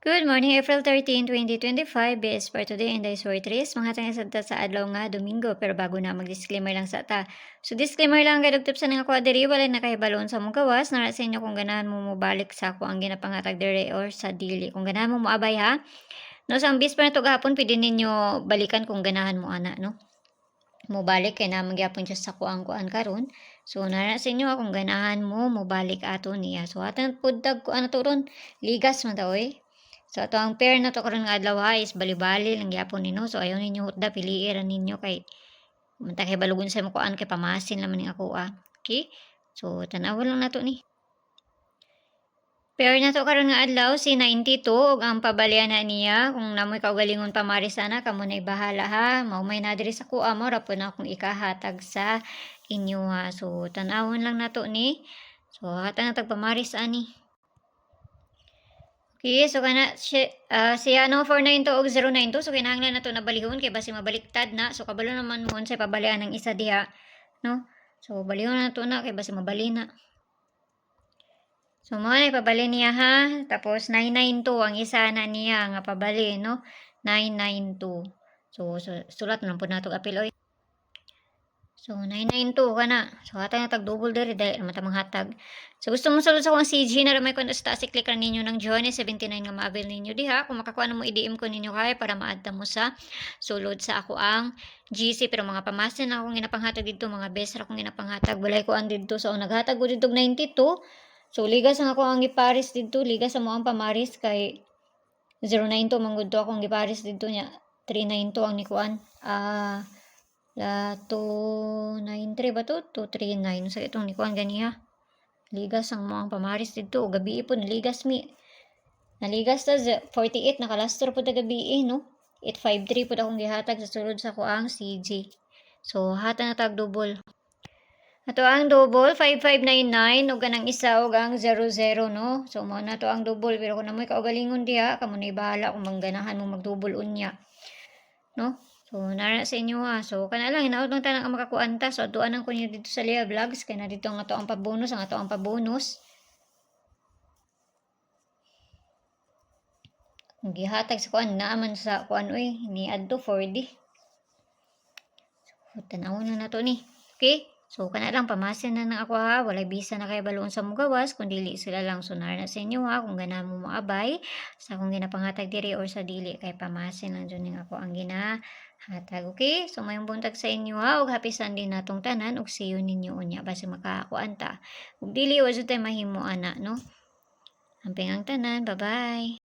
Good morning, April 13, 2025. BS for today and I swear tris. Mga tanga sa adlaw nga Domingo. Pero bago na mag-disclaimer lang sa ta. So disclaimer lang kay dugtop sa nga kwadiri walay nakahibalon sa mong gawas. Nara sa inyo kung ganahan mo mobalik sa ako ang ginapanghatag dire or sa dili. Kung ganahan mo moabay ha. No, sa ambis pa na to gahapon pwede ninyo balikan kung ganahan mo ana no. Mobalik kay na magyapon siya sa kuang karon. So nara sa inyo kung ganahan mo mobalik ato niya. So atan pudtag ko ano to ron ligas man ta oy. So ato ang pair na to karon nga adlaw is bali-bali lang gyapon nino. So ayaw ninyo hutda piliin ra ninyo kay manta kay balugon sa mo kuan kay pamasin naman ning ako ah. Okay? So tan-awon lang nato ni. Pair na to karon nga adlaw si 92 ug ang pabalian na niya kung namoy kaugalingon pamari sana kamo na bahala ha. Maumay na diri sa kuha mo ra po na akong ikahatag sa inyo ha. So tan-awon lang nato ni. So hatag na tag pamaris ani. Okay, so kana siya no 492 og 092 so kinahanglan nato na balihon kay basi mabaliktad na. So kabalo naman mo sa pabalian ng isa diha, no? So balihon na nato na kay basi mabali na. So mo na ipabali niya ha. Tapos 992 ang isa na niya nga pabali, no? 992. So sulat na po nato apil oy. So 992 kana. So hatag na tag double diri dahil naman ta manghatag. So gusto mo sulod sa akong CG na ramay ko sa click ra ninyo ng Johnny 79 nga ma-avail ninyo diha. Kung makakuha na mo i-DM ko ninyo kay para maadta mo sa sulod sa ako ang GC pero mga pamasin na akong ginapanghatag dito, mga best ra akong ginapanghatag. Walay ko ang dito so naghatag ko dito 92. So ligas ang ako ang giparis dito, ligas sa mo ang pamaris kay 092 manggod to akong giparis dito nya. 392 ang nikuan. La 293 ba to? 239. So itong nikuan ganiha. Ligas ang mga pamaris dito. Gabi po naligas mi. Naligas ta 48 nakalastor po ta gabi no. 853 po akong gihatag sa sulod sa kuang CG. So hata na tag double. Ato ang double 5599 ug kanang isa ug ang 00 no. So mo na to ang double pero kung namoy kaugalingon diha kamo na bahala kung mangganahan mo mag-double unya. No? So nara sa inyo ha. So kana lang hinaot lang tanang makakuan ta. So aduan ang kunyo dito sa Lea Vlogs kay na dito ang ato ang pabonus, ang ato ang pabonus. Kung gihatag sa kuan naaman sa kuan oy ni adto 4D. So tan-awon na nato ni. Okay? So kana lang pamasin na ng ako ha. Walay bisa na kay balon sa mugawas kun dili sila lang sunar na sa inyo ha kung ganahan mo moabay sa akong ginapanghatag diri or sa dili kay pamasin lang jud ning ako ang ginahatag. Okay? So mayong buntag sa inyo ha ug happy Sunday natong tanan ug see you ninyo unya basi makakuan ta. Ug dili wa jud tay mahimo ana no. Amping ang tanan. Bye-bye.